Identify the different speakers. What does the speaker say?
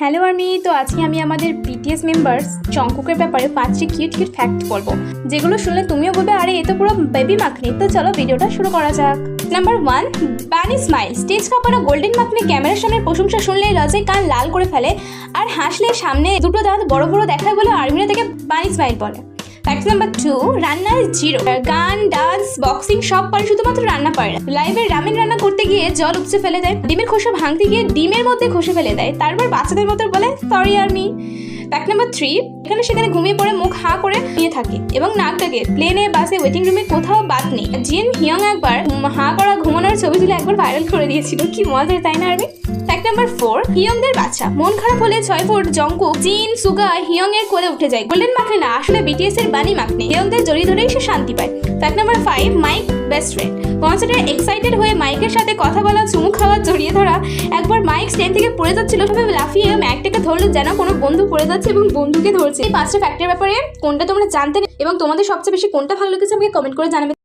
Speaker 1: Hello army, তো আজকে আমি আমাদের বিটিএস মেম্বার্স জংকুকের ব্যাপারে 5টি কিউট কিউট ফ্যাক্ট বলবো, যেগুলো শুনলে তুমিও বলবে আরে এ তো পুরো বেবি মাখনি। তো চলো ভিডিওটা শুরু করা যাক। নাম্বার 1, বানি স্মাইল। স্টেজ কাপানো গোল্ডেন মাখনি ক্যামেরার সামনে প্রশংসা শুনলে লজ্জায় কান লাল করে ফেলে, আর হাসলে সামনে দুটো দাঁত বড় বড় দেখায় বলে আর্মিরা থেকে বানি স্মাইল বলে। ফ্যাক্ট নাম্বার 2, রান্নার জিরো। গান, ডান্স, বক্সিং সব পারে, শুধুমাত্র রান্না পারে না। লাইভে রামেন রান্না করতে গিয়ে জল উপচে ফেলে দেয়, ডিমের খোসা ভাঙতে গিয়ে ডিমের মধ্যে খসে ফেলে দেয়, তারপর বাচ্চাদের মতো বলে সরি আর্মি। ফ্যাক্ট নাম্বার 3, এখানে সেখানে ঘুমিয়ে পড়ে মুখ হাঁ করে নিয়ে থাকে এবং নাক ডাকে। প্লেনে, বাসে, ওয়েটিং রুমে কোথাও বাদ নেই। জিন হিয়ং একবার হাঁ করা ঘুমানোর ছবি তুলে একবার ভাইরাল করে দিয়েছিল, কি মজার তাই না আর্মি। ফ্যাক্ট নাম্বার 4, হিয়ংদের বাচ্চা। মন খারাপ হলে 6 ফুট জংকুক, জিন, সুগা হিয়ং এর কোলে উঠে যায়। গোল্ডেন মাখনে না, আসলে বিটিএস এর বানি মাখনে। হিয়ংদের জড়িয়ে ধরেই সে শান্তি পায়। Fact number 5, Mike best friend. কনসার্টে এক্সাইটেড হয়ে মাইকের সাথে কথা বলা, চুমু খাওয়া, জড়িয়ে ধরা। একবার মাইক স্ট্যান্ড থেকে পড়ে যাচ্ছিল, সবাই লাফিয়ে মাইকটাকে ধরলো যেন কোনো বন্ধু পড়ে যাচ্ছে এবং বন্ধুকে ধরছে। এই 5টা ফ্যাক্টের ব্যাপারে কোনটা তোমরা জানতে এবং তোমাদের সবচেয়ে বেশি কোনটা ভালো লেগেছে আমাকে কমেন্ট করে জানাবে।